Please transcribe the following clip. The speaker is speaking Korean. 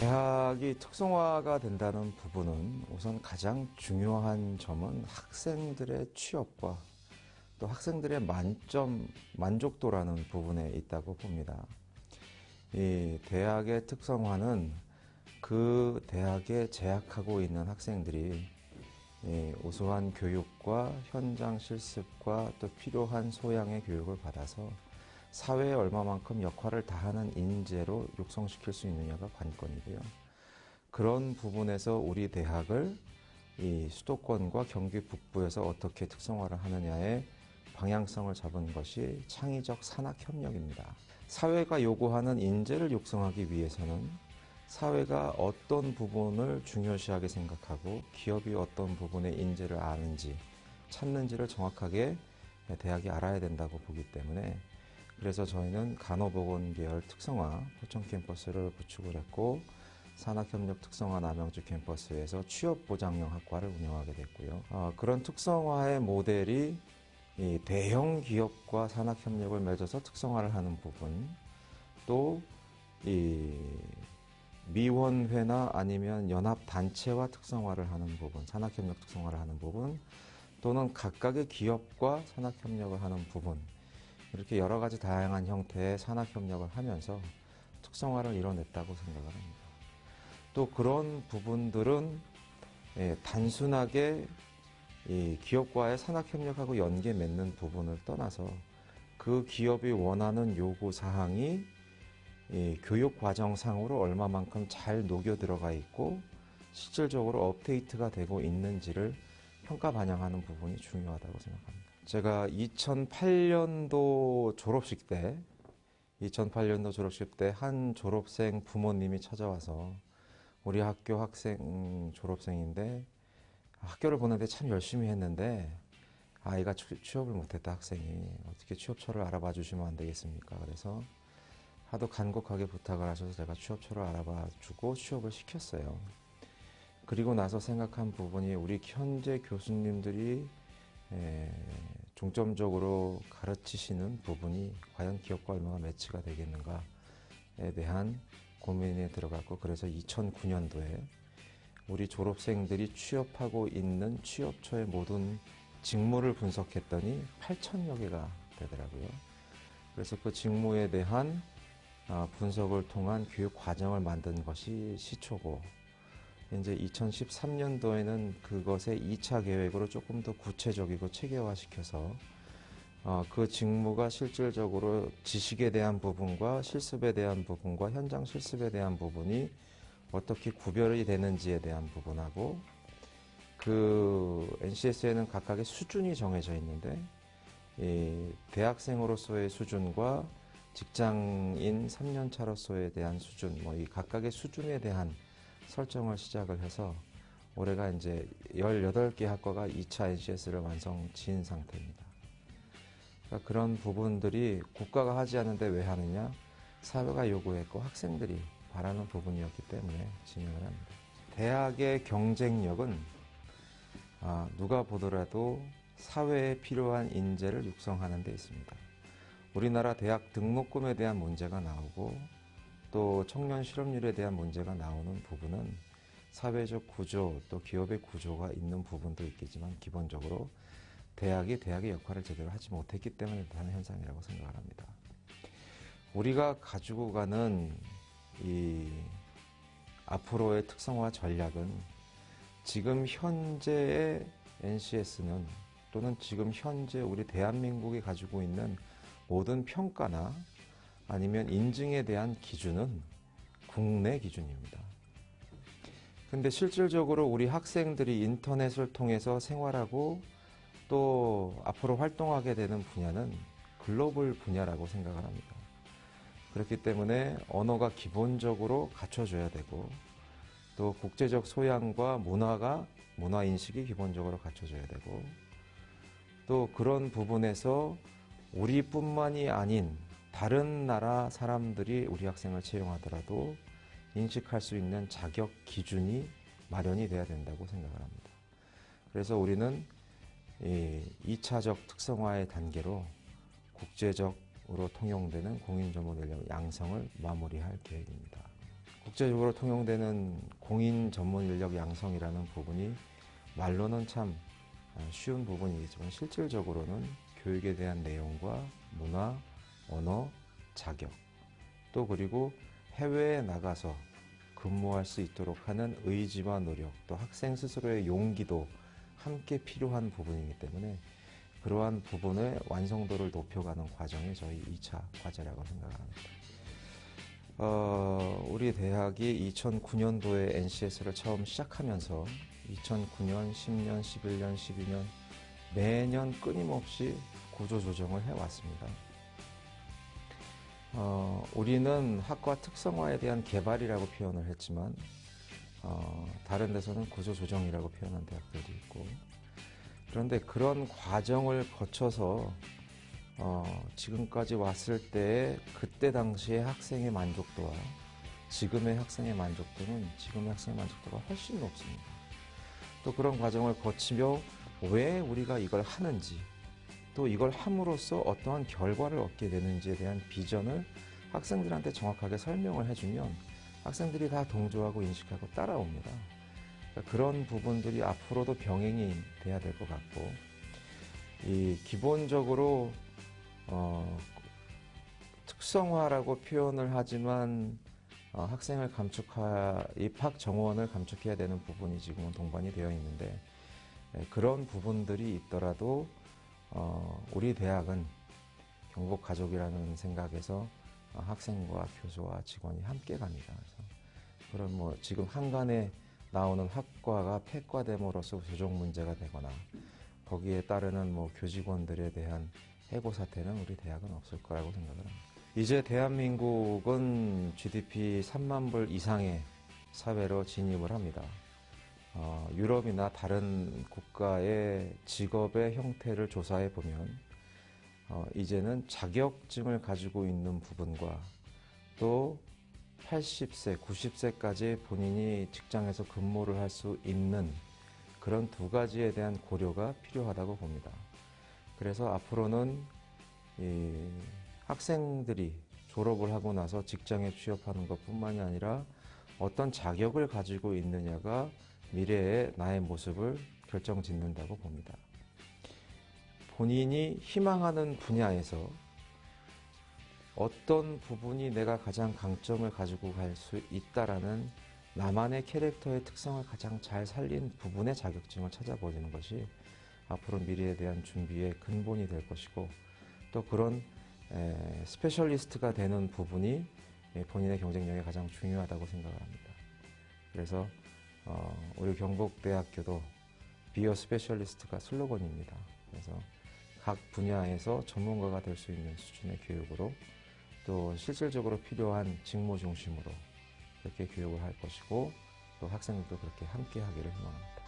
대학이 특성화가 된다는 부분은 우선 가장 중요한 점은 학생들의 취업과 또 학생들의 만족도라는 부분에 있다고 봅니다. 이 대학의 특성화는 그 대학에 재학하고 있는 학생들이 우수한 교육과 현장 실습과 또 필요한 소양의 교육을 받아서 사회에 얼마만큼 역할을 다하는 인재로 육성시킬 수 있느냐가 관건이고요. 그런 부분에서 우리 대학을 이 수도권과 경기 북부에서 어떻게 특성화를 하느냐의 방향성을 잡은 것이 창의적 산학협력입니다. 사회가 요구하는 인재를 육성하기 위해서는 사회가 어떤 부분을 중요시하게 생각하고 기업이 어떤 부분의 인재를 아는지 찾는지를 정확하게 대학이 알아야 된다고 보기 때문에 그래서 저희는 간호보건 계열 특성화 포천 캠퍼스를 구축을 했고 산학협력 특성화 남양주 캠퍼스에서 취업보장형 학과를 운영하게 됐고요. 그런 특성화의 모델이 이 대형 기업과 산학협력을 맺어서 특성화를 하는 부분, 또 이 미원회나 아니면 연합단체와 특성화를 하는 부분, 산학협력 특성화를 하는 부분, 또는 각각의 기업과 산학협력을 하는 부분, 이렇게 여러 가지 다양한 형태의 산학협력을 하면서 특성화를 이뤄냈다고 생각을 합니다. 또 그런 부분들은 단순하게 이 기업과의 산학협력하고 연계 맺는 부분을 떠나서 그 기업이 원하는 요구사항이 이 교육과정상으로 얼마만큼 잘 녹여 들어가 있고 실질적으로 업데이트가 되고 있는지를 평가 반영하는 부분이 중요하다고 생각합니다. 제가 2008년도 졸업식 때 한 졸업생 부모님이 찾아와서 우리 학교 학생 졸업생인데 학교를 보는데 참 열심히 했는데 아이가 취업을 못했다 학생이 어떻게 취업처를 알아봐 주시면 안 되겠습니까? 그래서 하도 간곡하게 부탁을 하셔서 제가 취업처를 알아봐 주고 취업을 시켰어요. 그리고 나서 생각한 부분이 우리 현재 교수님들이 중점적으로 가르치시는 부분이 과연 기업과 얼마나 매치가 되겠는가에 대한 고민에 들어갔고 그래서 2009년도에 우리 졸업생들이 취업하고 있는 취업처의 모든 직무를 분석했더니 8,000여 개가 되더라고요. 그래서 그 직무에 대한 분석을 통한 교육 과정을 만든 것이 시초고 이제 2013년도에는 그것의 2차 계획으로 조금 더 구체적이고 체계화시켜서 그 직무가 실질적으로 지식에 대한 부분과 실습에 대한 부분과 현장 실습에 대한 부분이 어떻게 구별이 되는지에 대한 부분하고 그 NCS에는 각각의 수준이 정해져 있는데 이 대학생으로서의 수준과 직장인 3년차로서에 대한 수준, 이 각각의 수준에 대한 설정을 시작을 해서 올해가 이제 18개 학과가 2차 NCS를 완성 지은 상태입니다. 그러니까 그런 부분들이 국가가 하지 않는데 왜 하느냐? 사회가 요구했고 학생들이 바라는 부분이었기 때문에 진행을 합니다. 대학의 경쟁력은 누가 보더라도 사회에 필요한 인재를 육성하는 데 있습니다. 우리나라 대학 등록금에 대한 문제가 나오고 또 청년 실업률에 대한 문제가 나오는 부분은 사회적 구조 또 기업의 구조가 있는 부분도 있겠지만 기본적으로 대학이 대학의 역할을 제대로 하지 못했기 때문에 나타나는 현상이라고 생각을 합니다. 우리가 가지고 가는 이 앞으로의 특성화 전략은 지금 현재의 NCS는 또는 지금 현재 우리 대한민국이 가지고 있는 모든 평가나 아니면 인증에 대한 기준은 국내 기준입니다. 근데 실질적으로 우리 학생들이 인터넷을 통해서 생활하고 또 앞으로 활동하게 되는 분야는 글로벌 분야라고 생각을 합니다. 그렇기 때문에 언어가 기본적으로 갖춰져야 되고 또 국제적 소양과 문화 인식이 기본적으로 갖춰져야 되고 또 그런 부분에서 우리뿐만이 아닌 다른 나라 사람들이 우리 학생을 채용하더라도 인식할 수 있는 자격 기준이 마련이 돼야 된다고 생각을 합니다. 그래서 우리는 이 2차적 특성화의 단계로 국제적으로 통용되는 공인전문 인력 양성을 마무리할 계획입니다. 국제적으로 통용되는 공인 전문 인력 양성이라는 부분이 말로는 참 쉬운 부분이겠지만 실질적으로는 교육에 대한 내용과 문화, 언어, 자격, 또 그리고 해외에 나가서 근무할 수 있도록 하는 의지와 노력, 또 학생 스스로의 용기도 함께 필요한 부분이기 때문에 그러한 부분의 완성도를 높여가는 과정이 저희 2차 과제라고 생각합니다. 우리 대학이 2009년도에 NCS를 처음 시작하면서 2009년, 10년, 11년, 12년 매년 끊임없이 구조조정을 해왔습니다. 우리는 학과 특성화에 대한 개발이라고 표현을 했지만 다른 데서는 구조조정이라고 표현한 대학들도 있고, 그런데 그런 과정을 거쳐서 지금까지 왔을 때 그때 당시의 학생의 만족도와 지금의 학생의 만족도는 훨씬 높습니다. 또 그런 과정을 거치며 왜 우리가 이걸 하는지, 또 이걸 함으로써 어떠한 결과를 얻게 되는지에 대한 비전을 학생들한테 정확하게 설명을 해주면 학생들이 다 동조하고 인식하고 따라옵니다. 그러니까 그런 부분들이 앞으로도 병행이 돼야 될 것 같고, 기본적으로 특성화라고 표현을 하지만 학생을 입학 정원을 감축해야 되는 부분이 지금은 동반이 되어 있는데, 그런 부분들이 있더라도 우리 대학은 경북 가족이라는 생각에서 학생과 교수와 직원이 함께 갑니다. 그래서 그런 지금 한간에 나오는 학과가 폐과됨으로써 조정 문제가 되거나 거기에 따르는 교직원들에 대한 해고 사태는 우리 대학은 없을 거라고 생각을 합니다. 이제 대한민국은 GDP 3만 불 이상의 사회로 진입을 합니다. 유럽이나 다른 국가의 직업의 형태를 조사해 보면 이제는 자격증을 가지고 있는 부분과 또 80세, 90세까지 본인이 직장에서 근무를 할 수 있는 그런 두 가지에 대한 고려가 필요하다고 봅니다. 그래서 앞으로는 학생들이 졸업을 하고 나서 직장에 취업하는 것뿐만이 아니라 어떤 자격을 가지고 있느냐가 미래의 나의 모습을 결정짓는다고 봅니다. 본인이 희망하는 분야에서 어떤 부분이 내가 가장 강점을 가지고 갈 수 있다라는 나만의 캐릭터의 특성을 가장 잘 살린 부분의 자격증을 찾아보는 것이 앞으로 미래에 대한 준비의 근본이 될 것이고, 또 그런 스페셜리스트가 되는 부분이 본인의 경쟁력에 가장 중요하다고 생각을 합니다. 그래서 우리 경북대학교도 비어 스페셜리스트가 슬로건입니다. 그래서 각 분야에서 전문가가 될 수 있는 수준의 교육으로, 또 실질적으로 필요한 직무 중심으로 그렇게 교육을 할 것이고, 또 학생들도 그렇게 함께 하기를 희망합니다.